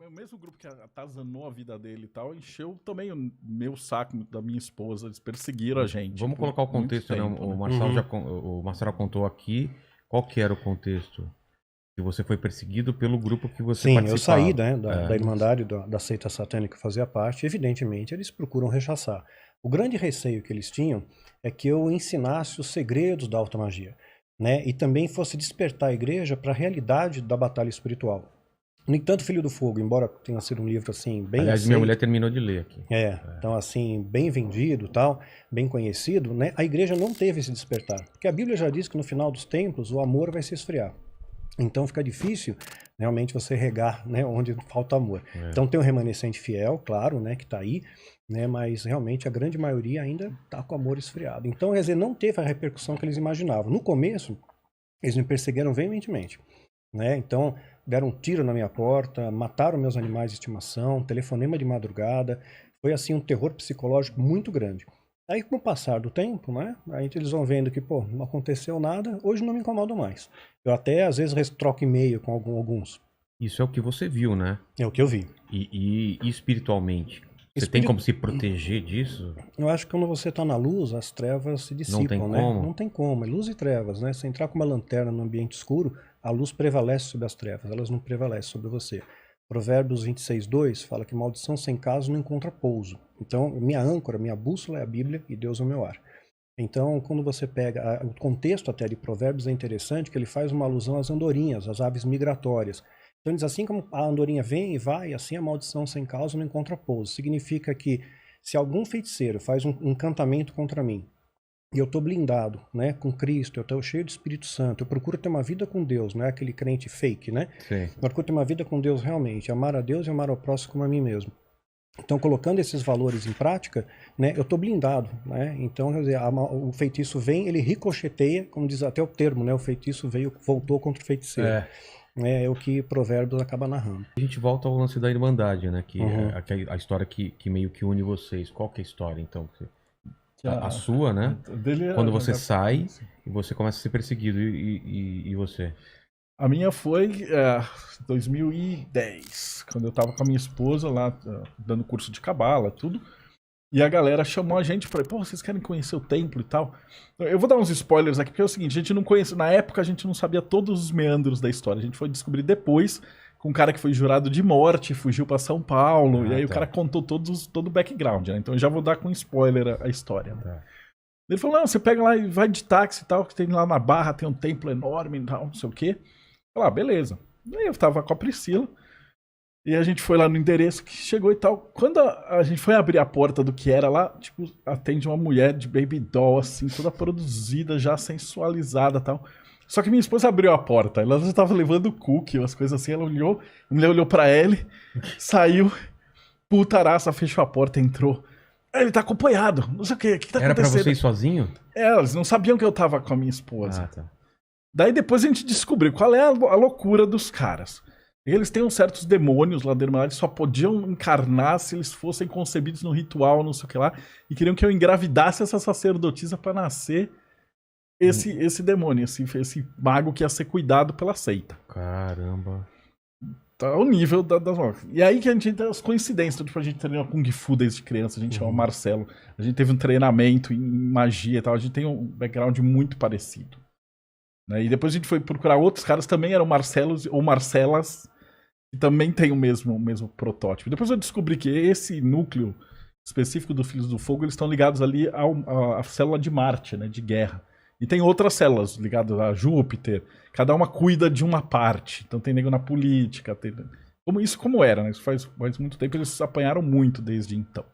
o mesmo grupo que atazanou a vida dele e tal, encheu também o meu saco da minha esposa. Eles perseguiram a gente. Vamos colocar o contexto, né? O Marcelo, o Marcelo contou aqui. Qual que era o contexto? Que você foi perseguido pelo grupo que você participava. Sim, eu saí, né, da Irmandade, da seita satânica que eu fazia parte. Evidentemente, eles procuram rechaçar. O grande receio que eles tinham é que eu ensinasse os segredos da alta magia, né, e também fosse despertar a igreja para a realidade da batalha espiritual. No entanto, Filho do Fogo, embora tenha sido um livro assim bem Aliás, aceito, minha mulher terminou de ler aqui. então assim, bem vendido, tal, bem conhecido, né, a igreja não teve esse despertar. Porque a Bíblia já diz que no final dos tempos o amor vai se esfriar. Então fica difícil realmente você regar, né, onde falta amor. Então tem um remanescente fiel, claro, né, que está aí, né, mas realmente a grande maioria ainda está com o amor esfriado. Então, quer dizer, não teve a repercussão que eles imaginavam. No começo, eles me perseguiram veementemente, né? Então deram um tiro na minha porta, mataram meus animais de estimação, telefonema de madrugada. Foi assim um terror psicológico muito grande. Aí, com o passar do tempo, né, aí eles vão vendo que, pô, não aconteceu nada, hoje não me incomodo mais. Eu até, às vezes, troco e-mail com alguns. Isso é o que você viu, né? É o que eu vi. E espiritualmente? Você tem como se proteger disso? Eu acho que quando você está na luz, as trevas se dissipam, Não tem né? como? Não tem como. É luz e trevas, né? Se entrar com uma lanterna no ambiente escuro, a luz prevalece sobre as trevas, elas não prevalecem sobre você. Provérbios 26:2 fala que maldição sem caso não encontra pouso. Então, minha âncora, minha bússola é a Bíblia e Deus é o meu ar. Então, quando você pega o contexto até de Provérbios é interessante, que ele faz uma alusão às andorinhas, às aves migratórias. Então, diz assim como a andorinha vem e vai, assim a maldição sem causa não encontra pouso. Significa que se algum feiticeiro faz um encantamento contra mim, e eu estou blindado, né, com Cristo, eu estou cheio do Espírito Santo, eu procuro ter uma vida com Deus, não é aquele crente fake, né? Sim. Eu procuro ter uma vida com Deus realmente, amar a Deus e amar ao próximo como a mim mesmo. Então, colocando esses valores em prática, né, eu estou blindado, né? Então, quer dizer, o feitiço vem, ele ricocheteia, como diz até o termo, né? O feitiço voltou contra o feiticeiro. É o que Provérbios acaba narrando. A gente volta ao lance da Irmandade, né? Que é a história que meio que une vocês. Qual que é a história, então? A sua, né? Quando você sai e você começa a ser perseguido. E você? A minha foi 2010, quando eu tava com a minha esposa lá, dando curso de cabala, tudo. E a galera chamou a gente e falou, pô, vocês querem conhecer o templo e tal? Eu vou dar uns spoilers aqui, porque é o seguinte, a gente não conhece, na época a gente não sabia todos os meandros da história. A gente foi descobrir depois, com um cara que foi jurado de morte, fugiu pra São Paulo, e aí o cara contou todo o background, né? Então eu já vou dar com spoiler a história. Né? Ele falou, não, você pega lá e vai de táxi e tal, que tem lá na Barra, tem um templo enorme e tal, não sei o quê. Eu falei, beleza. Aí eu tava com a Priscila, e a gente foi lá no endereço que chegou e tal. Quando a gente foi abrir a porta do que era lá, tipo, atende uma mulher de baby doll, assim, toda produzida, já sensualizada e tal. Só que minha esposa abriu a porta, ela já tava levando cookie, umas coisas assim, ela olhou, a mulher olhou pra ele, saiu, putaraça, fechou a porta, entrou. Ele tá acompanhado, não sei o que tá acontecendo? Era pra você ir sozinho? Eles não sabiam que eu tava com a minha esposa. Daí depois a gente descobriu qual é a loucura dos caras. Eles têm uns certos demônios lá dentro, eles só podiam encarnar se eles fossem concebidos no ritual, não sei o que lá, e queriam que eu engravidasse essa sacerdotisa pra nascer esse demônio, esse mago que ia ser cuidado pela seita. Caramba. Tá o nível das mortes. E aí que a gente tem as coincidências, tipo, a gente treinou Kung Fu desde criança, a gente chama Marcelo, a gente teve um treinamento em magia e tal, a gente tem um background muito parecido. Né? E depois a gente foi procurar outros caras, também eram Marcelos ou Marcelas, que também tem o mesmo protótipo. Depois eu descobri que esse núcleo específico do Filhos do Fogo, eles estão ligados ali à célula de Marte, né, de guerra. E tem outras células ligadas a Júpiter, cada uma cuida de uma parte. Então tem nego na política, como era, né? Isso faz muito tempo, eles apanharam muito desde então.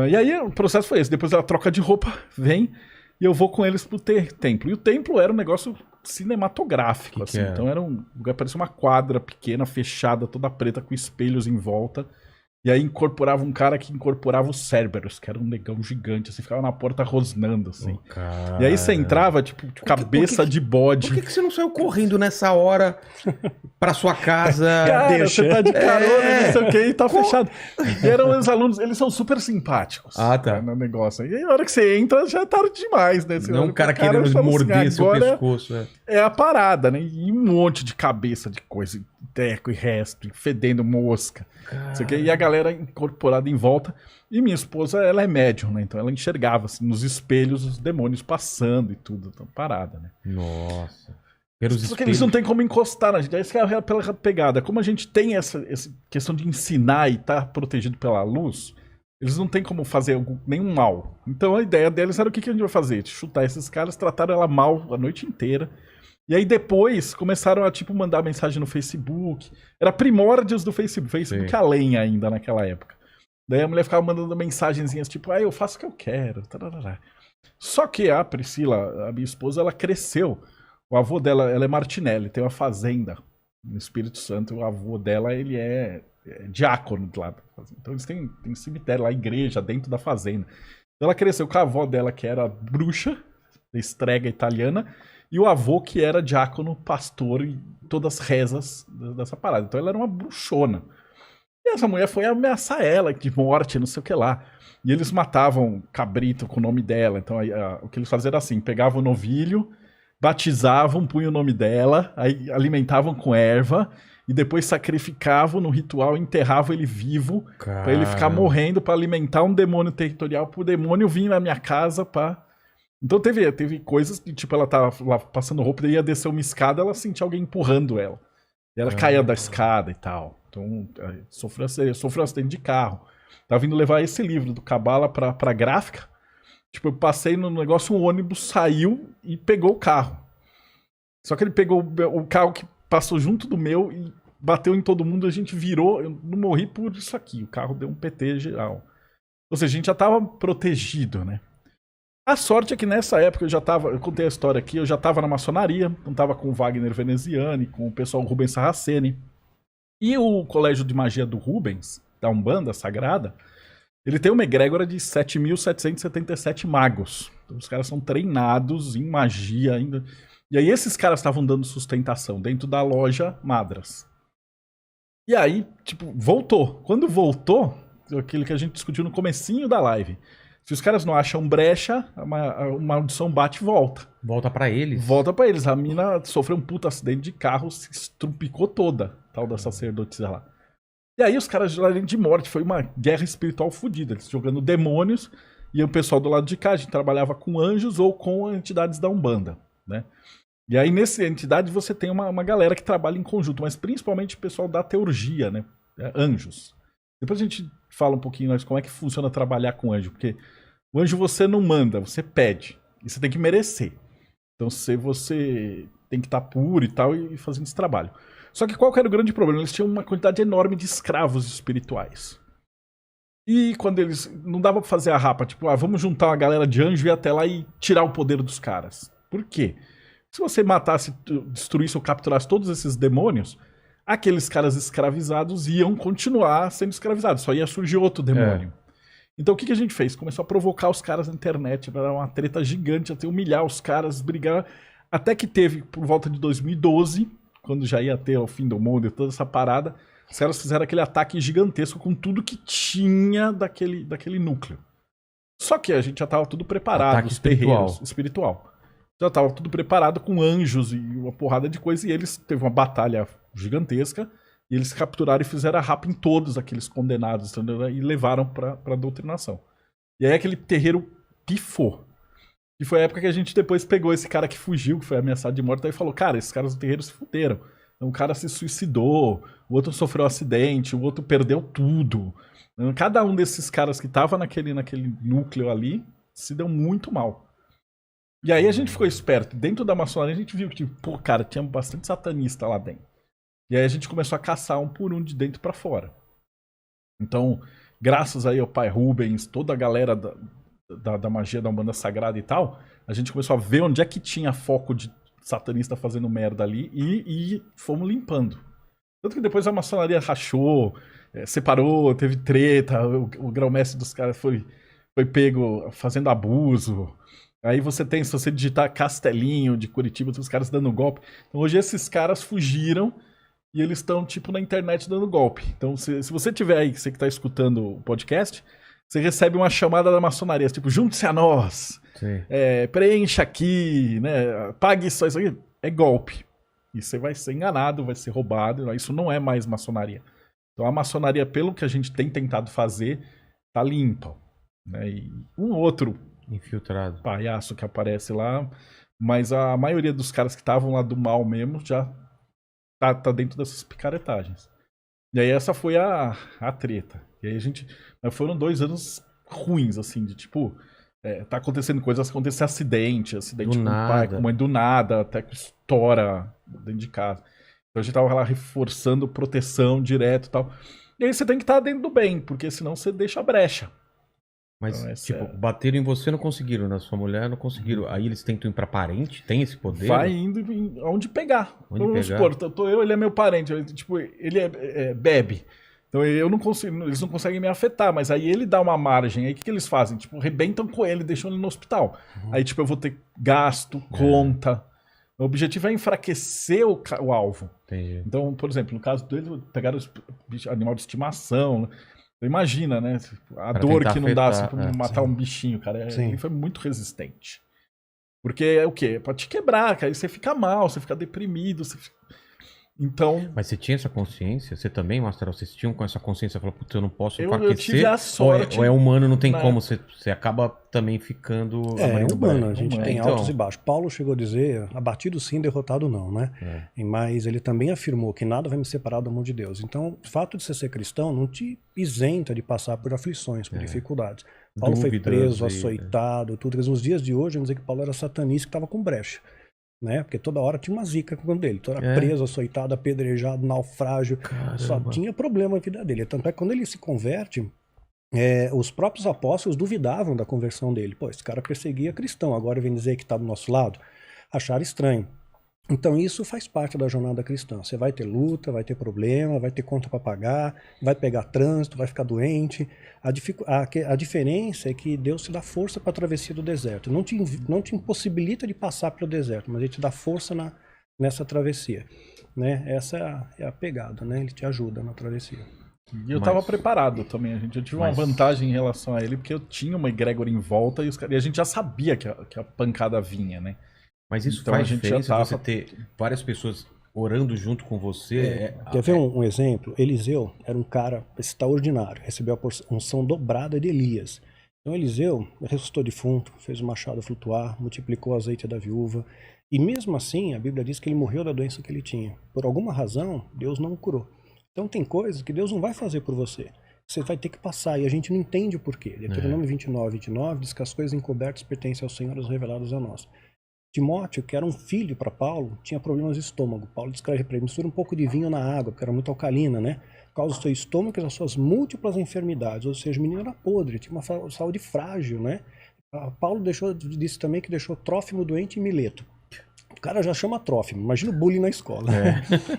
E aí o processo foi esse, depois ela troca de roupa, vem, e eu vou com eles pro templo. E o templo era um negócio cinematográfico, assim. Então era um lugar, parecia uma quadra pequena, fechada, toda preta, com espelhos em volta. E aí incorporava um cara que incorporava o Cerberus, que era um negão gigante, assim, ficava na porta rosnando, assim. E aí você entrava, tipo, cabeça de bode. Por que você não saiu correndo nessa hora pra sua casa? Cara, você tá de carona, não sei o que, e tá fechado. E eram os alunos, eles são super simpáticos. Ah, tá. No negócio. E aí, na hora que você entra, já é tarde demais, né? Você não, o cara querendo morder seu pescoço. É a parada, né? E um monte de cabeça de coisa, teco e resto, fedendo mosca. E a galera incorporada em volta. E minha esposa, ela é médium, né? Então ela enxergava assim, nos espelhos os demônios passando e tudo. Então, parada, né? Nossa. Só que eles não tem como encostar na gente. Essa é pela pegada. Como a gente tem essa questão de ensinar e estar protegido pela luz, eles não tem como fazer nenhum mal. Então a ideia deles era o que a gente vai fazer? Chutar esses caras, trataram ela mal a noite inteira. E aí depois começaram a, tipo, mandar mensagem no Facebook. Era primórdios do Facebook. Facebook além ainda naquela época. Daí a mulher ficava mandando mensagenzinhas, tipo, eu faço o que eu quero. Tarará. Só que a Priscila, a minha esposa, ela cresceu. O avô dela, ela é Martinelli, tem uma fazenda no Espírito Santo. O avô dela, ele é diácono lá. Então eles têm cemitério lá, igreja dentro da fazenda. Então ela cresceu com a avó dela, que era bruxa, estrega italiana, e o avô que era diácono, pastor e todas as rezas dessa parada. Então ela era uma bruxona. E essa mulher foi ameaçar ela de morte, não sei o que lá. E eles matavam cabrito com o nome dela. Então o que eles faziam era assim, pegavam o novilho, batizavam, punham o nome dela, aí alimentavam com erva, e depois sacrificavam no ritual, enterravam ele vivo, pra ele ficar morrendo, pra alimentar um demônio territorial, pro demônio vir na minha casa pra... Então teve coisas que, tipo, ela tava lá passando roupa, ia descer uma escada, ela sentia alguém empurrando ela. E ela caía da escada e tal. Então, sofreu um acidente de carro. Tava vindo levar esse livro do Cabala pra gráfica. Tipo, eu passei no negócio, um ônibus saiu e pegou o carro. Só que ele pegou o carro que passou junto do meu e bateu em todo mundo, a gente virou, eu não morri por isso aqui. O carro deu um PT geral. Ou seja, a gente já tava protegido, né? A sorte é que nessa época eu contei a história aqui, eu já tava na maçonaria, não tava com o Wagner Veneziani, com o pessoal Rubens Sarraceni. E o colégio de magia do Rubens, da Umbanda Sagrada, ele tem uma egrégora de 7.777 magos. Então, os caras são treinados em magia ainda. E aí esses caras estavam dando sustentação dentro da loja Madras. E aí, tipo, voltou. Quando voltou, aquilo que a gente discutiu no comecinho da live... Se os caras não acham brecha, a maldição bate e volta. Volta pra eles? Volta pra eles. A mina sofreu um puta acidente de carro, se estrupicou toda, tal da sacerdotisa lá. E aí os caras lá de morte, foi uma guerra espiritual fodida. Eles jogando demônios, e o pessoal do lado de cá, a gente trabalhava com anjos ou com entidades da Umbanda, né? E aí nessa entidade você tem uma galera que trabalha em conjunto, mas principalmente o pessoal da teurgia, né? Anjos. Depois a gente fala um pouquinho como é que funciona trabalhar com anjo, porque o anjo você não manda, você pede, e você tem que merecer. Então você tem que estar puro e tal, e fazendo esse trabalho. Só que qual que era o grande problema? Eles tinham uma quantidade enorme de escravos espirituais. E quando eles... Não dava pra fazer a rapa, tipo, vamos juntar uma galera de anjo e ir até lá e tirar o poder dos caras. Por quê? Se você matasse, destruísse ou capturasse todos esses demônios... Aqueles caras escravizados iam continuar sendo escravizados, só ia surgir outro demônio. Então o que a gente fez? Começou a provocar os caras na internet, era uma treta gigante, até humilhar os caras, brigar, até que teve, por volta de 2012, quando já ia ter o fim do mundo e toda essa parada, os caras fizeram aquele ataque gigantesco com tudo que tinha daquele núcleo. Só que a gente já estava tudo preparado, ataque os terreiros, espiritual. Já estava tudo preparado com anjos e uma porrada de coisa, e eles teve uma batalha gigantesca, e eles capturaram e fizeram a rapa em todos aqueles condenados, entendeu? E levaram pra doutrinação. E aí aquele terreiro pifou. E foi a época que a gente depois pegou esse cara que fugiu, que foi ameaçado de morte, e falou, cara, esses caras do terreiro se fuderam. Então o cara se suicidou, o outro sofreu um acidente, o outro perdeu tudo. Cada um desses caras que tava naquele núcleo ali, se deu muito mal. E aí a gente ficou esperto. Dentro da maçonaria a gente viu que, tipo, pô, cara, tinha bastante satanista lá dentro. E aí a gente começou a caçar um por um de dentro pra fora. Então, graças aí ao pai Rubens, toda a galera da magia da Umbanda Sagrada e tal, a gente começou a ver onde é que tinha foco de satanista fazendo merda ali e fomos limpando. Tanto que depois a maçonaria rachou, separou, teve treta, o grão-mestre dos caras foi pego fazendo abuso. Aí você tem, se você digitar Castelinho de Curitiba, os caras dando golpe. Então hoje esses caras fugiram e eles estão, tipo, na internet dando golpe. Então se você tiver aí, você que está escutando o podcast, você recebe uma chamada da maçonaria, tipo, junte-se a nós, preencha aqui, né, pague isso aqui. É golpe. E você vai ser enganado, vai ser roubado. Isso não é mais maçonaria. Então a maçonaria, pelo que a gente tem tentado fazer, tá limpa. Né? E um outro infiltrado palhaço que aparece lá, mas a maioria dos caras que estavam lá do mal mesmo já tá dentro dessas picaretagens. E aí essa foi a treta. E aí foram 2 anos ruins, assim, de tipo, tá acontecendo coisas, acontece acidente com o pai, com a mãe do nada, até que estoura dentro de casa. Então a gente tava lá reforçando proteção direto e tal. E aí você tem que estar dentro do bem, porque senão você deixa a brecha. Mas, então, tipo, bateram em você, não conseguiram, na sua mulher, não conseguiram. Aí eles tentam ir pra parente? Tem esse poder? Vai indo onde pegar. Vamos supor, ele é meu parente, tipo, ele bebe. Então eu não consigo, eles não conseguem me afetar, mas aí ele dá uma margem. Aí o que eles fazem? Tipo, arrebentam com ele, deixam ele no hospital. Aí, tipo, eu vou ter gasto, conta. O objetivo é enfraquecer o alvo. Entendi. Então, por exemplo, no caso dele, pegaram animal de estimação. Imagina, né? A dor que não dá assim, pra matar um bichinho, cara. Ele foi muito resistente. Porque é o quê? É pra te quebrar, cara. Aí você fica mal, você fica deprimido. Então... Mas você tinha essa consciência? Você também, Mastral? Vocês tinham com essa consciência? Falou, putz, eu não posso enfraquecer? Eu tive a sorte... Ou é humano, não tem como. Você acaba também ficando... É humano, a gente tem altos e baixos. Paulo chegou a dizer, abatido sim, derrotado não, né? Mas ele também afirmou que nada vai me separar do amor de Deus. Então, o fato de você ser cristão não te isenta de passar por aflições, por dificuldades. Paulo foi preso, açoitado, tudo. Nos dias de hoje, vamos dizer que Paulo era satanista, que estava com brecha. Né? Porque toda hora tinha uma zica com dele. Então era preso, açoitado, apedrejado, naufrágio. Caramba. Só tinha problema na vida dele. Tanto é que quando ele se converte, os próprios apóstolos duvidavam da conversão dele. Pô, esse cara perseguia cristão, agora vem dizer que está do nosso lado. Acharam estranho. Então isso faz parte da jornada cristã. Você vai ter luta, vai ter problema, vai ter conta para pagar, vai pegar trânsito, vai ficar doente. A diferença é que Deus te dá força para a travessia do deserto. Não te impossibilita de passar pelo deserto, mas Ele te dá força nessa travessia. Né? Essa é a pegada, né? Ele te ajuda na travessia. E eu estava preparado também. Eu tive uma vantagem em relação a ele, porque eu tinha uma egrégora em volta e a gente já sabia que a pancada vinha, né? Mas isso faz diferença você ter várias pessoas orando junto com você? Quer ver um exemplo? Eliseu era um cara extraordinário, recebeu a unção dobrada de Elias. Então Eliseu ressuscitou defunto, fez o machado flutuar, multiplicou o azeite da viúva. E mesmo assim, a Bíblia diz que ele morreu da doença que ele tinha. Por alguma razão, Deus não o curou. Então tem coisas que Deus não vai fazer por você. Você vai ter que passar, e a gente não entende o porquê. Deuteronômio 29 diz que as coisas encobertas pertencem ao Senhor, as reveladas a nós. Timóteo, que era um filho para Paulo, tinha problemas de estômago. Paulo descreve para ele, mistura um pouco de vinho na água, porque era muito alcalina, né? Causa o seu estômago e as suas múltiplas enfermidades. Ou seja, o menino era podre, tinha uma saúde frágil, né? Paulo disse também que deixou Trófimo doente em Mileto. O cara já chama Trófimo, imagina o bullying na escola.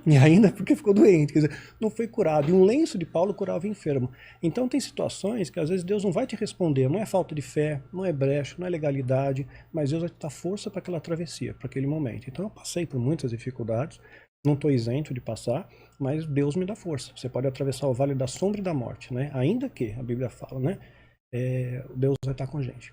E ainda porque ficou doente, quer dizer, não foi curado. E um lenço de Paulo curava o enfermo. Então tem situações que às vezes Deus não vai te responder, não é falta de fé, não é brecha, não é legalidade, mas Deus vai te dar força para aquela travessia, para aquele momento. Então eu passei por muitas dificuldades, não estou isento de passar, mas Deus me dá força. Você pode atravessar o vale da sombra e da morte, né? Ainda que, a Bíblia fala, né? Deus vai estar com a gente.